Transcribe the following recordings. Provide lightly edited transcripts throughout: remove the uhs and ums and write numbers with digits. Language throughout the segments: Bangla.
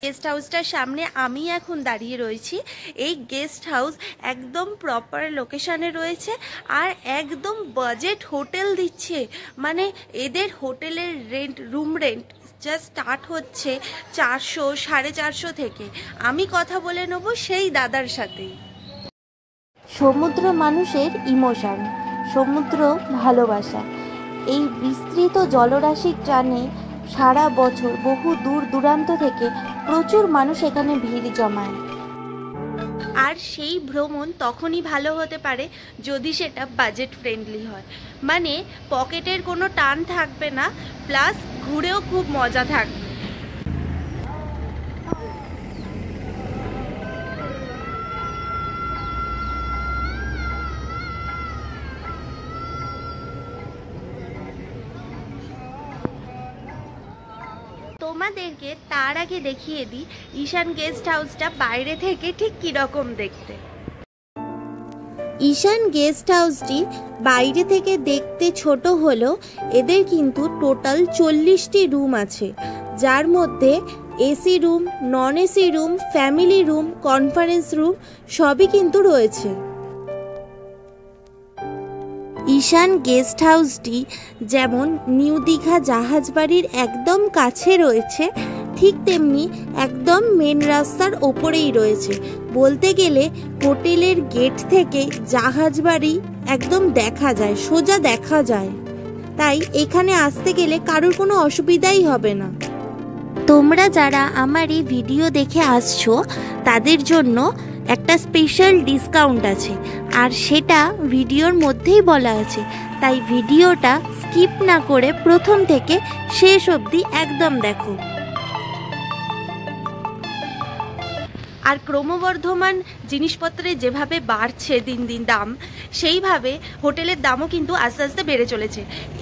गेस्ट हाउसटार सामने आमी एखन दाड़िये रयेछि। এই गेस्ट हाउस एकदम प्रपार लोकेशने रयेছে और एकदम बजेट होटेल दिচ্ছে। माने एদের होटेलेर rent room rent just start হচ্ছে 400 450 থেকে। আমি কথা বলে নেব সেই দাদার সাথেই। সমুদ্র মানুষের ইমোশন, সমুদ্র ভালোবাসা। এই বিস্তৃত জলরাশির টানে সারা বছর বহু দূর দূরান্ত থেকে প্রচুর মানুষ এখানে ভিড় জমায়। আর সেই ভ্রমণ তখনই ভালো হতে পারে যদি সেটা বাজেট ফ্রেন্ডলি হয়, মানে পকেটের কোনো টান থাকবে না, প্লাস ঘুরেও খুব মজা থাকবে। তোমাদেরকে তার আগে দেখিয়ে দিই ঈশান গেস্ট হাউসটা বাইরে থেকে ঠিক কীরকম দেখতে। ঈশান গেস্ট হাউসটি বাইরে থেকে দেখতে ছোট হলেও এদের কিন্তু টোটাল 40টি রুম আছে, যার মধ্যে AC room, non AC room, family room, conference room সবই কিন্তু রয়েছে। ঈশান গেস্ট হাউসটি যেমন নিউ দীঘা জাহাজবাড়ির একদম কাছে রয়েছে, ঠিক তেমনি একদম মেন রাস্তার ওপরেই রয়েছে। বলতে গেলে হোটেলের গেট থেকে জাহাজবাড়ি একদম দেখা যায়, সোজা দেখা যায়। তাই এখানে আসতে গেলে কারোর কোনো অসুবিধাই হবে না। তোমরা যারা আমার এই ভিডিও দেখে আসছো তাদের জন্য একটা স্পেশাল ডিসকাউন্ট আছে, আর সেটা ভিডিওর মধ্যেই বলা আছে। তাই ভিডিওটা স্কিপ না করে প্রথম থেকে শেষ অবধি একদম দেখো। আর ক্রমবর্ধমান জিনিসপত্রের যেভাবে বাড়ছে দিন দিন দাম, সেইভাবে হোটেলের দামও কিন্তু আস্তে আস্তে বেড়ে চলেছে।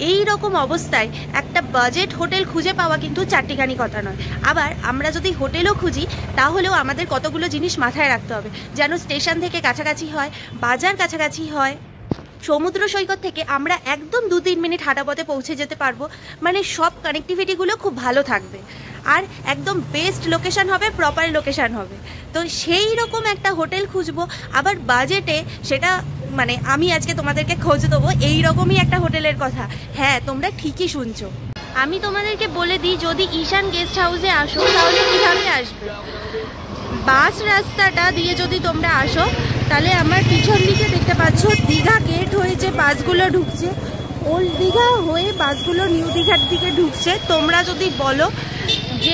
এই রকম অবস্থায় একটা বাজেট হোটেল খুঁজে পাওয়া কিন্তু চারটিখানি কথা নয়। আবার আমরা যদি হোটেলও খুঁজি তাহলেও আমাদের কতগুলো জিনিস মাথায় রাখতে হবে, যেন স্টেশন থেকে কাছাকাছি হয়, বাজার কাছাকাছি হয়, সমুদ্র সৈকত থেকে আমরা একদম 2-3 মিনিট হাঁটা পথে পৌঁছে যেতে পারবো, মানে সব কানেক্টিভিটিগুলো খুব ভালো থাকবে, আর একদম বেস্ট লোকেশন হবে, প্রপার লোকেশন হবে। তো সেই রকম একটা হোটেল খুঁজবো, আবার বাজেটে, সেটা মানে আমি আজকে তোমাদেরকে খোঁজ দেবো এই রকমই একটা হোটেলের কথা। হ্যাঁ, তোমরা ঠিকই শুনছো। আমি তোমাদেরকে বলে দিই, যদি ঈশান গেস্ট হাউসে আসো তাহলে কীভাবে আসবে। বাস রাস্তাটা দিয়ে যদি তোমরা আসো তাহলে আমার পিছন দিকে দেখতে পাচ্ছ দীঘা গেট হয়ে যে বাসগুলো ঢুকছে, ওল্ড দীঘা হয়ে বাসগুলো নিউ দীঘার দিকে ঢুকছে। তোমরা যদি বলো যে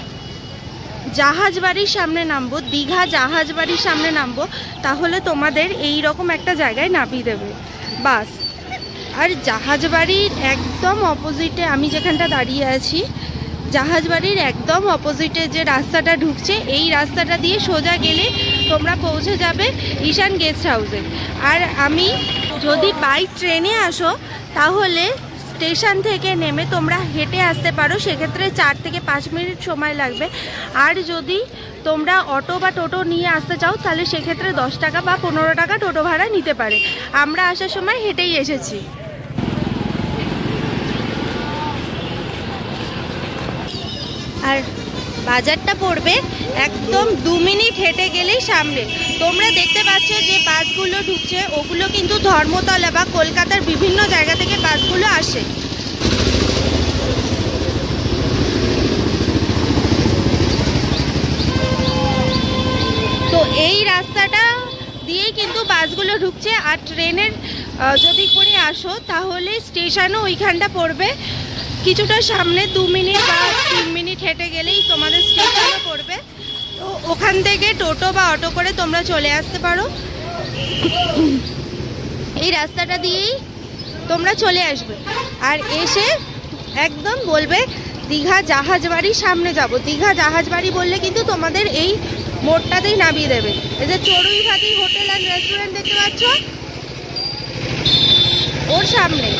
জাহাজবাড়ির সামনে নামবো, দীঘা জাহাজবাড়ির সামনে নামবো, তাহলে তোমাদের এই রকম একটা জায়গায় নামিয়ে দেবে বাস। আর জাহাজবাড়ির একদম অপোজিটে আমি যেখানটা দাঁড়িয়ে আছি, জাহাজবাড়ির একদম অপোজিটে যে রাস্তাটা ঢুকছে, এই রাস্তাটা দিয়ে সোজা গেলে তোমরা পৌঁছে যাবে ঈশান গেস্ট হাউসে। আর আমি যদি বাই ট্রেনে আসো তাহলে স্টেশন থেকে নেমে তোমরা হেঁটে আসতে পারো, সেক্ষেত্রে 4 থেকে 5 মিনিট সময় লাগবে। আর যদি তোমরা অটো বা টোটো নিয়ে আসতে চাও তাহলে সেক্ষেত্রে 10 টাকা বা 15 টাকা টোটো ভাড়া নিতে পারে। আমরা আসার সময় হেঁটেই এসেছি। আর বাজারটা পড়বে একদম 2 মিনিট হেঁটে গেলেই সামনে। তোমরা দেখতে পাচ্ছ যে বাসগুলো ঢুকছে, ওগুলো কিন্তু ধর্মতলা বা কলকাতার বিভিন্ন জায়গা থেকে বাসগুলো আসে। তো এই রাস্তাটা দিয়েই কিন্তু বাসগুলো ঢুকছে। আর ট্রেনের যদি করে আসো তাহলে স্টেশনও ওইখানটা পড়বে কিছুটা সামনে, 2 মিনিট বা 3 মিনিট হেঁটে গেলেই তোমাদের স্টেশনও পড়বে। তো ওখান থেকে টোটো বা অটো করে তোমরা চলে আসতে পারো। এই রাস্তাটা দিয়েই তোমরা চলে আসবে, আর এসে একদম বলবে দীঘা জাহাজবাড়ির সামনে যাব। দীঘা জাহাজবাড়ি বললে কিন্তু তোমাদের এই মোড়টাতেই নামিয়ে দেবে। এই যে চড়ুইভাতি হোটেল অ্যান্ড রেস্টুরেন্ট দেখতে পাচ্ছ, ওর সামনে।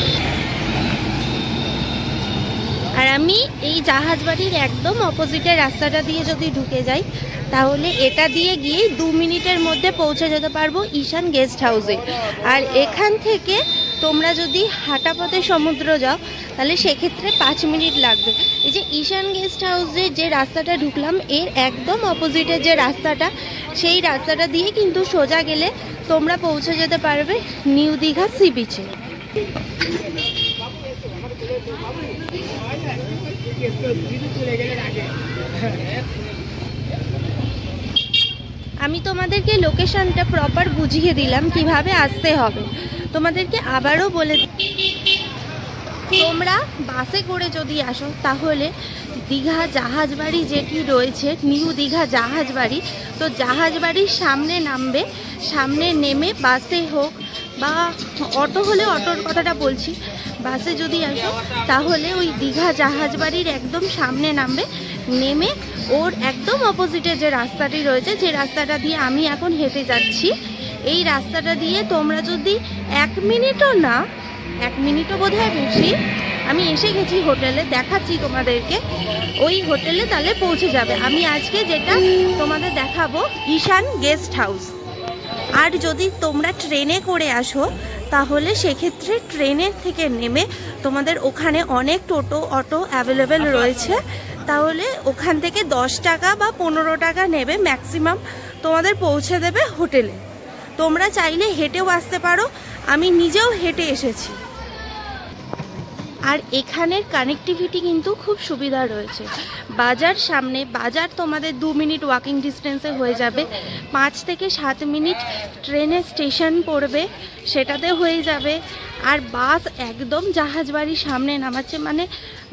আর আমি এই জাহাজবাড়ির একদম অপোজিটের রাস্তাটা দিয়ে যদি ঢুকে যাই তাহলে এটা দিয়ে গিয়েই 2 মিনিটের মধ্যে পৌঁছে যেতে পারবো ঈশান গেস্ট হাউসে। আর এখান থেকে তোমরা যদি হাঁটা পথে সমুদ্র যাও তাহলে সেক্ষেত্রে 5 মিনিট লাগবে। এই যে ঈশান গেস্ট হাউসের যে রাস্তাটা ঢুকলাম, এর একদম অপোজিটের যে রাস্তাটা, সেই রাস্তাটা দিয়ে কিন্তু সোজা গেলে তোমরা পৌঁছে যেতে পারবে নিউ দীঘা সি বিচে। আমি তোমাদেরকে লোকেশনটা প্রপার বুঝিয়ে দিলাম কিভাবে আসতে হবে। তোমাদেরকে আবারও বলে তোমরা বাসে করে যদি আসো তাহলে দীঘা জাহাজবাড়ি যেটি রয়েছে, নিউ দীঘা জাহাজবাড়ি, তো জাহাজবাড়ির সামনে নামবে। সামনে নেমে বাসে হোক বা অটো হলে, অটোর কথাটা বলছি, বাসে যদি আসো তাহলে ওই দীঘা জাহাজবাড়ির একদম সামনে নামবে। নেমে ওর একদম অপোজিটে যে রাস্তাটি রয়েছে, যে রাস্তাটা দিয়ে আমি এখন হেঁটে যাচ্ছি, এই রাস্তাটা দিয়ে তোমরা যদি 1 মিনিটও না, 1 মিনিটও বোধহয় বেশি, আমি এসে গেছি হোটেলে, দেখাচ্ছি তোমাদেরকে, ওই হোটেলে তাহলে পৌঁছে যাবে। আমি আজকে যেটা তোমাদের দেখাবো ঈশান গেস্ট হাউস। আর যদি তোমরা ট্রেনে করে আসো তাহলে সেক্ষেত্রে ট্রেনের থেকে নেমে তোমাদের ওখানে অনেক টোটো অটো অ্যাভেলেবেল রয়েছে, তাহলে ওখান থেকে 10 টাকা বা 15 টাকা নেবে ম্যাক্সিমাম, তোমাদের পৌঁছে দেবে হোটেলে। তোমরা চাইলে হেঁটেও আসতে পারো, আমি নিজেও হেঁটে এসেছি। আর এখানের কানেক্টিভিটি কিন্তু খুব সুবিধা রয়েছে। বাজার সামনে, বাজার তোমাদের 2 মিনিট ওয়াকিং ডিস্টেন্সে হয়ে যাবে। 5 থেকে 7 মিনিট ট্রেনের স্টেশন পড়বে, সেটাতে হয়ে যাবে। আর বাস একদম জাহাজবাড়ির সামনে নামাচ্ছে, মানে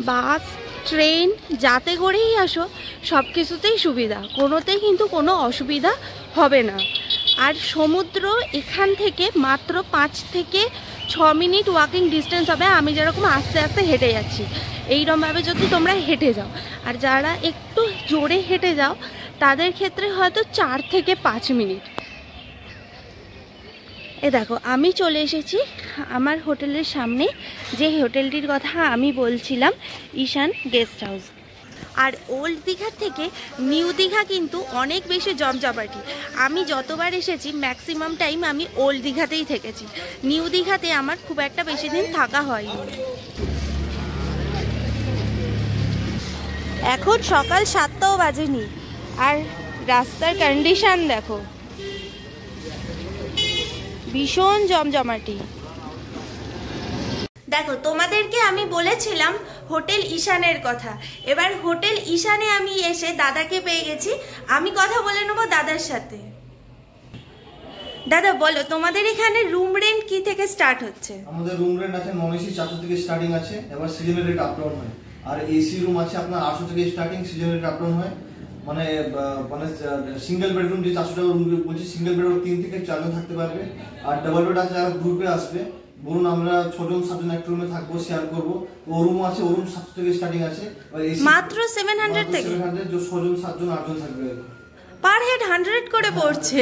বাস ট্রেন যাতে করেই আসো সব কিছুতেই সুবিধা, কোনোতেই কিন্তু কোনো অসুবিধা হবে না। আর সমুদ্র এখান থেকে মাত্র 5 থেকে 6 মিনিট ওয়াকিং ডিস্টেন্স হবে। আমি যেরকম আস্তে আস্তে হেঁটে যাচ্ছি, এইরকমভাবে যদি তোমরা হেঁটে যাও, আর যারা একটু জোরে হেঁটে যাও তাদের ক্ষেত্রে হয়তো 4 থেকে 5 মিনিট। এ দেখো আমি চলে এসেছি আমার হোটেলের সামনে, যে হোটেলটির কথা আমি বলছিলাম, ঈশান গেস্ট হাউস। আর ওল্ড দীঘার থেকে নিউ দীঘা কিন্তু অনেক বেশি জমজমাটি। আমি যতবার এসেছি ম্যাক্সিমাম টাইম আমি ওল্ড দীঘাতেই থেকেছি, নিউ দীঘাতে আমার খুব একটা বেশি দিন থাকা হয়নি। এখন সকাল 7টাও বাজেনি, আর রাস্তার কন্ডিশন দেখো, ভীষণ জমজমাটি। দেখো তোমাদেরকে আমি বলেছিলাম হোটেল ঈশানের কথা। এবার হোটেল ঈশানে আমি এসে দাদাকে পেয়ে গেছি, আমি কথা বলে নেবো দাদার সাথে। দাদা বলো, তোমাদের এখানে রুম রেন্ট কি থেকে স্টার্ট হচ্ছে? আমাদের রুম রেন্ট আছে নন এসি 400 থেকে স্টার্টিং আছে, এবার সিজনের রেট আপ ডাউন হয়। আর এসি রুম আছে আপনার 800 থেকে স্টার্টিং, সিজনের রেট আপ ডাউন হয়। মানে সিঙ্গেল বেডরুম যে 400 টাকা রুম বলছি, সিঙ্গেল বেডরুম 3 থেকে 4 জন থাকতে পারবে। আর ডাবল বেড আছে, যারা গ্রুপে আসবে, বলুন আমরা 6 জন 7 জন একটা রুমে থাকবো, শেয়ার করবো, ও রুম আছে, ও রুম 700 থেকে স্টার্টিং আছে। মাত্র 700 থেকে 700, 6 জন 7 জন 8 জন থাকবে, পার হেড 100 করে পড়ছে।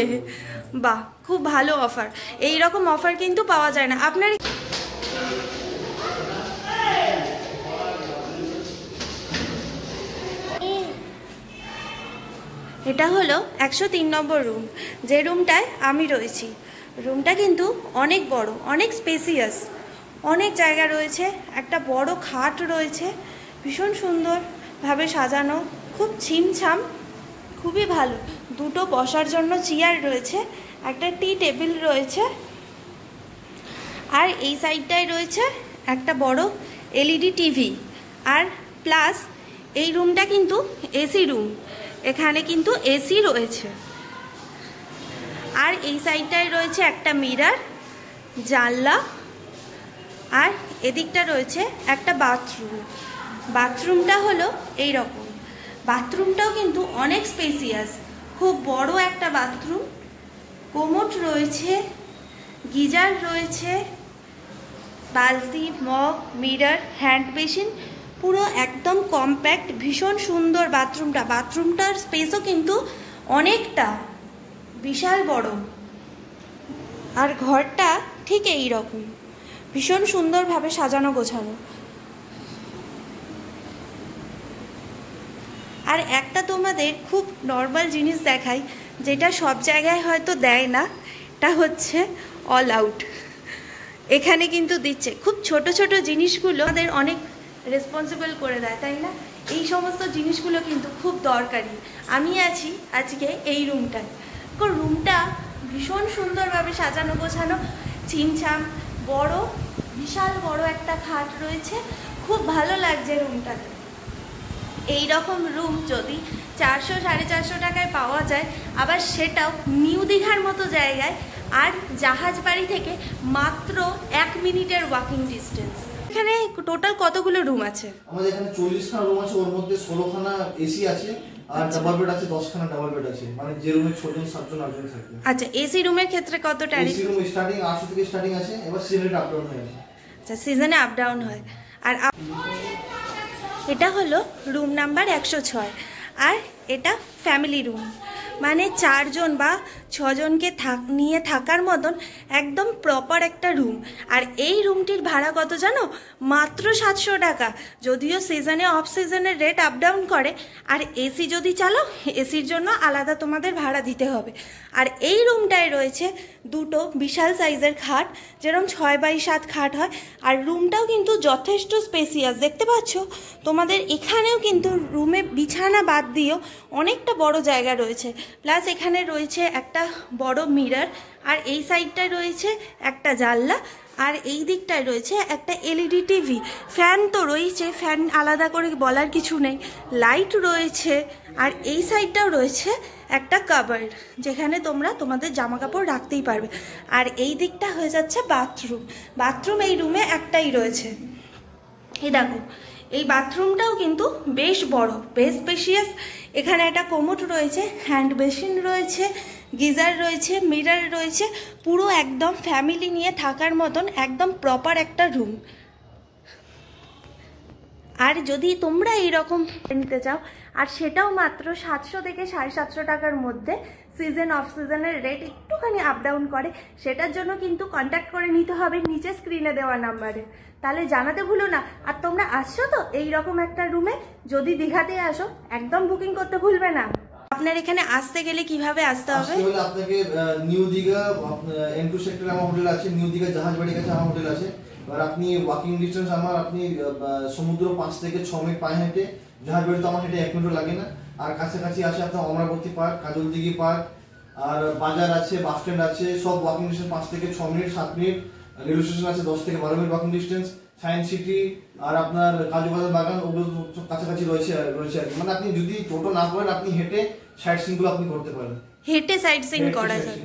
বাহ, খুব ভালো অফার। এই রকম অফার কিন্তু পাওয়া যায় না। আপনার এটা হলো 103 নম্বর রুম, যে রুমটায় আমি রয়েছি। রুমটা কিন্তু অনেক বড়, অনেক স্পেসিয়াস, অনেক জায়গা রয়েছে, একটা বড় খাট রয়েছে, ভীষণ সুন্দরভাবে সাজানো, খুব ছিমছাম, খুবই ভালো। দুটো বসার জন্য চেয়ার রয়েছে, একটা টি টেবিল রয়েছে, আর এই সাইডটায় রয়েছে একটা বড় এলইডি টিভি। আর প্লাস এই রুমটা কিন্তু এসি রুম, এখানে কিন্তু এসি রয়েছে। আর এই সাইডটায় রয়েছে একটা মিরর, জানলা, আর এদিকটা রয়েছে একটা বাথরুম। বাথরুমটা হলো এই রকম। বাথরুমটাও কিন্তু অনেক স্পেসিয়াস, খুব বড় একটা বাথরুম। কোমোড রয়েছে, গিজার রয়েছে, বালতি, মগ, মিরর, হ্যান্ড বেসিন, পুরো একদম কম্প্যাক্ট, ভীষণ সুন্দর বাথরুমটা। বাথরুমটার স্পেসও কিন্তু অনেকটা, বিশাল বড়। আর ঘরটা ঠিক এই রকম, ভীষণ সুন্দরভাবে সাজানো গোছানো। আর একটা তোমাদের খুব নর্মাল জিনিস দেখাই, যেটা সব জায়গায় হয়তো দেয় না, এটা হচ্ছে অল আউট। এখানে কিন্তু দিচ্ছে। খুব ছোট ছোট জিনিসগুলো আমাদের অনেক রেসপন্সিবল করে দেয়, তাই না? এই সমস্ত জিনিসগুলো কিন্তু খুব দরকারি। আমি আছি আজকে এই রুমটায়। রুমটা ভীষণ সুন্দরভাবে সাজানো গোছানো, ছিমছাম, বড়, বিশাল বড় একটা খাট রয়েছে। খুব ভালো লাগছে রুমটাতে। এই রকম রুম যদি 400-450 টাকায় পাওয়া যায়, আবার সেটাও নিউ দীঘার মতো জায়গায়, আর জাহাজ বাড়ি থেকে মাত্র 1 মিনিটের ওয়াকিং ডিস্টেন্স। এখানে টোটাল কতগুলো রুম আছে? আমাদের এখানে 40খানা রুম আছে, ওর মধ্যে 16খানা এসি আছে, আর ডাবল বেড আছে 10খানা ডাবল বেড আছে, মানে যে রুমে 6 জন 7 জন 8 জন থাকে। আচ্ছা, এসি রুমের ক্ষেত্রে কত ট্যারিফ? এসি রুম স্টার্টিং 800 থেকে স্টার্টিং আছে, এবার সিজনে আপ ডাউন হয়। আচ্ছা, সিজনে আপ ডাউন হয়। আর এটা হলো রুম নাম্বার 106, আর এটা ফ্যামিলি রুম, মানে 4 জন বা 6 জনকে নিয়ে থাকার মতন একদম প্রপার একটা রুম। আর এই রুমটির ভাড়া কত জানো? মাত্র 700 টাকা। যদিও সিজনে অফ সিজনের রেট আপ ডাউন করে, আর এসি যদি চালো এসির জন্য আলাদা তোমাদের ভাড়া দিতে হবে। আর এই রুমটায় রয়েছে দুটো বিশাল সাইজের খাট, যেরকম 6x7 খাট হয়। আর রুমটাও কিন্তু যথেষ্ট স্পেসিয়াস, দেখতে পাচ্ছ। তোমাদের এখানেও কিন্তু রুমে বিছানা বাদ দিয়েও অনেকটা বড় জায়গা রয়েছে। প্লাস এখানে রয়েছে একটা বড় মিরর, আর এই সাইডটায় রয়েছে একটা জানলা, আর এই দিকটায় রয়েছে একটা এলইডি টিভি। ফ্যান তো রয়েছে, ফ্যান আলাদা করে বলার কিছু নেই। লাইট রয়েছে, আর এই সাইডটাও রয়েছে একটা কাবার্ড, যেখানে তোমরা তোমাদের জামা কাপড় রাখতেই পারবে। আর এই দিকটা হয়ে যাচ্ছে বাথরুম। বাথরুম এই রুমে একটাই রয়েছে। এই দেখো, এই বাথরুমটাও কিন্তু বেশ বড়, বেশ স্পেশিয়াস। এখানে একটা কোমোড রয়েছে, হ্যান্ড বেসিন রয়েছে, গিজার রয়েছে, মিরর রয়েছে। পুরো একদম ফ্যামিলি নিয়ে থাকার মতন একদম প্রপার একটা রুম। আর যদি তোমরা এইরকম নিতে চাও, আর সেটাও মাত্র 700 থেকে 750 টাকার মধ্যে, সিজন অফ সিজনের রেট একটুখানি আপ ডাউন করে, সেটার জন্য কিন্তু কন্ট্যাক্ট করে নিতে হবে নিচে স্ক্রিনে দেওয়া নাম্বারে। তাহলে জানাতে ভুলো না। আর তোমরা আসছো তো এইরকম একটা রুমে, যদি দীঘাতে আসো একদম বুকিং করতে ভুলবে না। আপনার এখানে আসতে গেলে কিভাবে আসতে হবে? আপনাকে নিউ দীঘা N2 সেক্টরে আমার হোটেল আছে, নিউ দীঘা জাহাজ বাড়ির কাছে আমার হোটেল আছে। আর আপনি ওয়াকিং ডিস্টেন্স আমার, আপনি সমুদ্র 5 থেকে 6 মিনিট পায়ে হেঁটে, জাহাজ বাড়ি তো আমার হেঁটে 1 মিনিটও লাগে না। আর কাছাকাছি আছে আপনার অমরাবতী পার্ক, কাজল দিঘি পার্ক, আর বাজার আছে, বাস স্ট্যান্ড আছে, সব ওয়াকিং ডিস্টেন্স 5 থেকে 6 মিনিট 7 মিনিট। রেলওয়ে স্টেশন আছে 10 থেকে 12 minute walking distance. Science City আর আপনার কাজু বাদাম বাগান, ওগুলো কাছাকাছি রয়েছে আর কি। মানে আপনি যদি টোটো না করেন, আপনি হেঁটে সাইট সিইং গুলো আপনি করতে পারেন। হেঁটে সাইট সিইং করা যায়।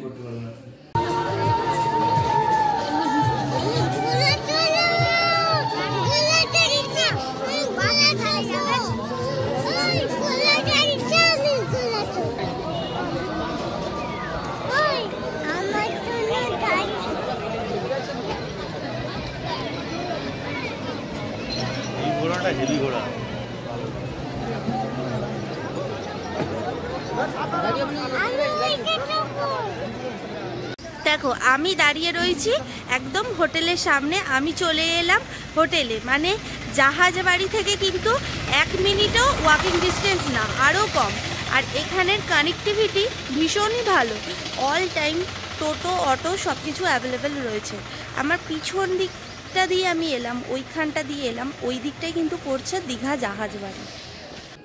হেভি ঘোড়া। দেখো, আমি দাঁড়িয়ে রয়েছি একদম হোটেলের সামনে। আমি চলে এলাম হোটেলে, মানে জাহাজ বাড়ি থেকে কিন্তু 1 মিনিটও ওয়াকিং ডিস্টেন্স না, আরও কম। আর এখানের কানেক্টিভিটি ভীষণই ভালো। অল টাইম টোটো, অটো সব কিছু অ্যাভেলেবেল রয়েছে। আমার পিছন দিকটা দিয়ে আমি এলাম, ওইখানটা দিয়ে এলাম, ওই দিকটাই কিন্তু পড়ছে দীঘা জাহাজ বাড়ি।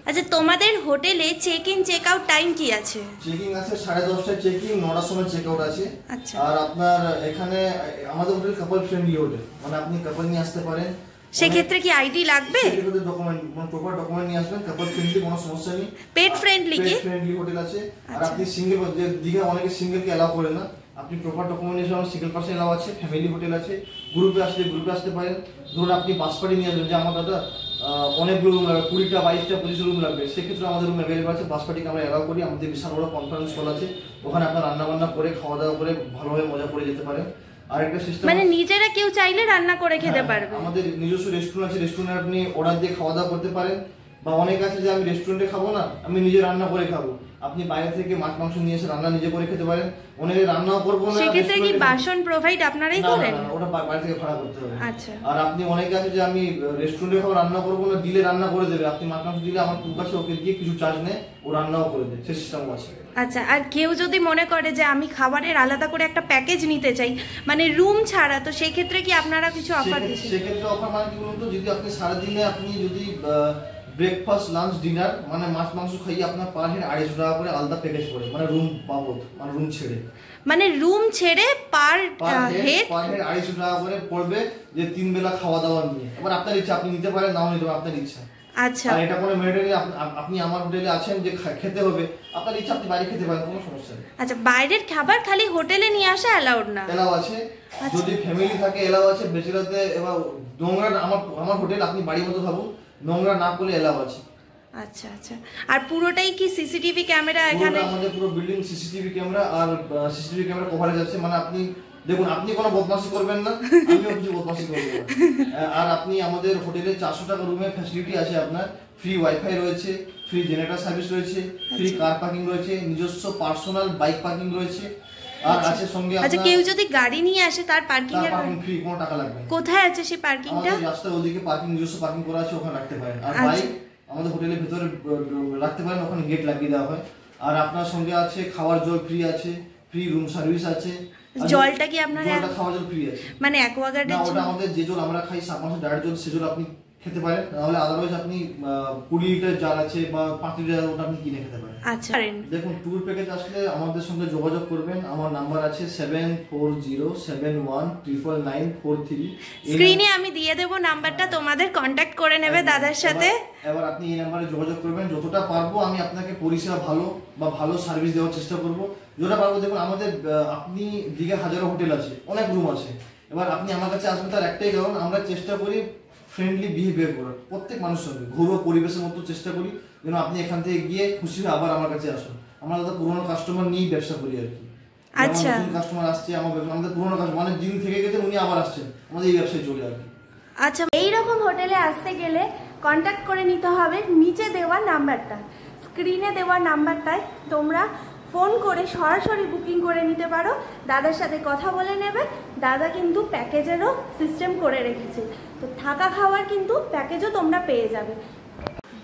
আচ্ছা, তোমাদের হোটেলে check in check out time কি আছে? চেকিং আছে 10:30টায় চেকিং, 9টার সময় চেক আউট আছে। আচ্ছা। আর আপনার এখানে আমাদের হোটেল কাপল ফ্রেন্ডলি হোটেল, মানে আপনি কাপল নিয়ে আসতে পারেন। সেক্ষেত্রে কি আইডি লাগবে? সেক্ষেত্রে ডকুমেন্ট, মানে প্রপার ডকুমেন্ট নিয়ে আসবেন। কাপল ফ্রেন্ডলি, কোনো সমস্যা নেই। পেট ফ্রেন্ডলি কি? পেট ফ্রেন্ডলি হোটেল আছে। আর আপনি সিঙ্গেল, যে দীঘা অনেকে সিঙ্গেলকে এলাও করে না, আপনি প্রপার ডকুমেন্ট নিয়ে আসবেন। সিঙ্গেল পার্সন এলাও আছে। ফ্যামিলি হোটেল আছে। গ্রুপে আসতে পারেন। ধরুন আপনি বাস পার্টি নিয়ে আসবেন, যে আমার দাদা অনেকগুলো রুম লাগবে, 20টা 22টা 25টা রুম লাগবে, সেক্ষেত্রে আমাদের রুম অ্যাভেলেবল আছে। বাস পার্টিকে আমরা এলাও করি। আমাদের বিশাল বড় কনফারেন্স হল আছে, ওখানে আপনার রান্না বান্না করে, খাওয়া দাওয়া করে ভালোভাবে মজা করে যেতে পারেন। আর একটা সিস্টেম, মানে নিজেরা কেউ চাইলে রান্না করে খেতে পারবে। আমাদের নিজস্ব রেস্টুরেন্ট আছে। রেস্টুরেন্টে আপনি অর্ডার দিয়ে খাওয়া দাওয়া করতে পারেন। বা অনেক আছে যে আমি রেস্টুরেন্টে খাবো না, আমি নিজে রান্না করে খাবো, আপনি বাইরে থেকে মাছ মাংস নিয়ে এসে রান্না নিজে করে খেতে পারেন, অনেকে রান্নাও করবো না। সেক্ষেত্রে কি বাসন প্রোভাইড আপনারাই করেন? না, ওটা বাইরে থেকে ভাড়া করতে হবে। আচ্ছা। আর আপনি অনেকে আছে যে আমি রেস্টুরেন্টে খাবার রান্না করবো না, দিলে রান্না করে দেবে, আপনি মাছ মাংস দিলে আমার কুক আছে, ওকে দিয়ে কিছু চার্জ নেয়, ও রান্নাও করে দেবে, সেই সিস্টেমও আছে। আচ্ছা, আর কেউ যদি মনে করে যে আমি খাবারের আলাদা করে একটা প্যাকেজ নিতে চাই, মানে রুম ছাড়া, তো সেই ক্ষেত্রে কি আপনারা কিছু অফার দিচ্ছেন? সেক্ষেত্রে অফার মানে কি বলুন তো, যদি আপনি সারাদিনে আপনি যদি ব্রেকফাস্ট লাঞ্চ ডিনার মানে মাছ মাংস খাইয়ে আপনার পার হেড 250 টাকা করে আলাদা প্যাকেজ পড়ে, মানে রুম বাবদ, মানে রুম ছেড়ে, মানে রুম ছেড়ে পার হেড 250 টাকা করে পড়বে, যে 3 বেলা খাওয়া দাওয়া নিয়ে। এবার আপনার ইচ্ছা, আপনি নিতে পারেন, নাও নিতে পারেন, আপনার ইচ্ছা। আচ্ছা, আর এটা কোনো মেন্টালি আপনি আমার হোটেলে আছেন যে খেতে হবে, আপনার ইচ্ছা, আপনি বাইরে খেতে পারেন, কোনো সমস্যা নেই। আচ্ছা, বাইরের খাবার খালি হোটেলে নিয়ে আসা অ্যালাউড না? এলাও আছে, যদি ফ্যামিলি থাকে এলাও আছে, বেচেলারদের এবার নোংরা, আমার হোটেল আপনি বাড়ির মতো ভাবুন, নোংরা না করলে এলাও আছে। আচ্ছা আচ্ছা, আর পুরোটাই কি সিসিটিভি ক্যামেরা এখানে? আমাদের পুরো বিল্ডিং সিসিটিভি ক্যামেরা, আর সিসিটিভি ক্যামেরা কভারেজ আছে, মানে আপনি দেখুন, আপনি কোনো বদমাশি করবেন না, আমিও কিছু বদমাশি করব না। আর আপনি আমাদের হোটেলে 400 টাকা রুমের ফ্যাসিলিটি আছে, আপনার ফ্রি ওয়াইফাই রয়েছে, ফ্রি জেনারেটর সার্ভিস রয়েছে, ফ্রি কার পার্কিং রয়েছে, নিজস্ব পার্সোনাল বাইক পার্কিং রয়েছে, আর আছে সঙ্গে আপনার। আচ্ছা, কেউ যদি গাড়ি নিয়ে আসে তার পার্কিং এর ফ্রি, কোনো টাকা লাগবে না। কোথায় আছে সেই পার্কিংটা? আমাদের রাস্তার ওদিকে পার্কিং, নিজস্ব পার্কিং করা আছে, ওখানে রাখতে পারেন। আর বাইক আমাদের হোটেলের ভিতরে রাখতে পারেন, ওখানে গেট লাগিয়ে দেওয়া হয়। আর আপনার সঙ্গে আছে খাওয়ার জল ফ্রি আছে, ফ্রি রুম সার্ভিস আছে। জলটা কি আপনার? জলটা খাওয়ার জল ফ্রি আছে, মানে অ্যাকোয়াগার্ডের? না, ওটা আমাদের যে জল আমরা খাই সাবমার্সিবল ডাইরেক্ট জল, সে জল আপনি খেতে পারেন, নাহলে আদারওয়াইজ আপনি 20 লিটার জার আছে বা 5 লিটার, ওটা আপনি কিনে খেতে পারেন। আচ্ছা, দেখুন, ট্যুর প্যাকেজ আসলে আমাদের সঙ্গে যোগাযোগ করবেন, আমার নাম্বার আছে 7407199943। স্ক্রিনে আমি দিয়ে দেব নাম্বারটা, তোমাদের কন্ট্যাক্ট করে নেবে দাদার সাথে। এবার আপনি এই নাম্বারে যোগাযোগ করবেন, যতটা পারবো আমি আপনাকে পরিষেবা ভালো সার্ভিস দেওয়ার চেষ্টা করব, যতটা পারবো। দেখুন, আমাদের আপনি দিঘা হাজারো হোটেল আছে, অনেক রুম আছে, এবার আপনি আমার কাছে আসবেন তার একটাই কারণ, আমরা চেষ্টা করি ফ্রেন্ডলি বিহেভিয়ার করার, প্রত্যেক মানুষের সঙ্গে ঘরোয়া পরিবেশের মতো চেষ্টা করি, যেন আপনি এখান থেকে গিয়ে খুশি হয়ে আবার আমার কাছে আসুন। আমরা দাদা পুরোনো কাস্টমার নিয়েই ব্যবসা করি আর কি। আচ্ছা, নতুন কাস্টমার আসছে আমাদের পুরোনো কাস্টমার, অনেক দিন থেকে গেছেন, উনি আবার আসছেন, আমাদের এই ব্যবসায় চলে আর কি। আচ্ছা, এইরকম হোটেলে আসতে গেলে কন্ট্যাক্ট করে নিতে হবে নিচে দেওয়া নাম্বারটা, স্ক্রিনে দেওয়া নাম্বারটায় তোমরা ফোন করে সরাসরি বুকিং করে নিতে পারো, দাদার সাথে কথা বলে নেবে। দাদা কিন্তু প্যাকেজেরও সিস্টেম করে রেখেছে, তো থাকা খাওয়ার কিন্তু প্যাকেজও তোমরা পেয়ে যাবে।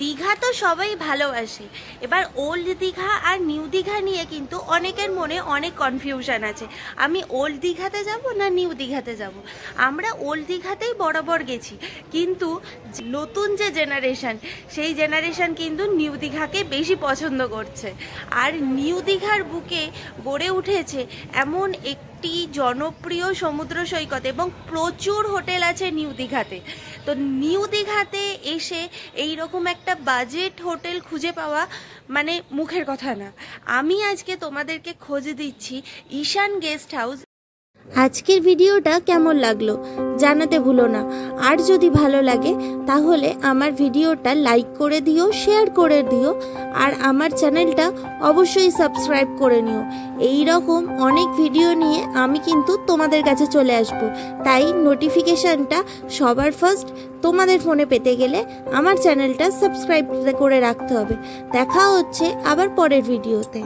দীঘা তো সবাই ভালোবাসে, এবার ওল্ড দীঘা আর নিউ দীঘা নিয়ে কিন্তু অনেকের মনে অনেক কনফিউশন আছে, আমি ওল্ড দীঘাতে যাব না নিউ দীঘাতে যাব। আমরা ওল্ড দীঘাতেই বরাবর গেছি, কিন্তু নতুন যে জেনারেশন, সেই জেনারেশন কিন্তু নিউ দীঘাকে বেশি পছন্দ করছে। আর নিউ দীঘার বুকে গড়ে উঠেছে এমন একটি জনপ্রিয় সমুদ্র সৈকত, এবং প্রচুর হোটেল আছে নিউ দীঘাতে। তো নিউ দীঘাতে এসে এইরকম একটা বাজেট হোটেল খুঁজে পাওয়া মানে মুখের কথা না। আমি আজকে তোমাদেরকে খোঁজ দিচ্ছি ঈশান গেস্ট হাউস। আজকের ভিডিওটা কেমন লাগলো জানাতে ভুলো না, আর যদি ভালো লাগে তাহলে আমার ভিডিওটা লাইক করে দিও, শেয়ার করে দিও, আর আমার চ্যানেলটা অবশ্যই সাবস্ক্রাইব করে নিও। এই রকম অনেক ভিডিও নিয়ে আমি কিন্তু তোমাদের কাছে চলে আসব, তাই নোটিফিকেশানটা সবার ফার্স্ট তোমাদের ফোনে পেতে গেলে আমার চ্যানেলটা সাবস্ক্রাইব করে রাখতে হবে। দেখা হচ্ছে আবার পরের ভিডিওতে।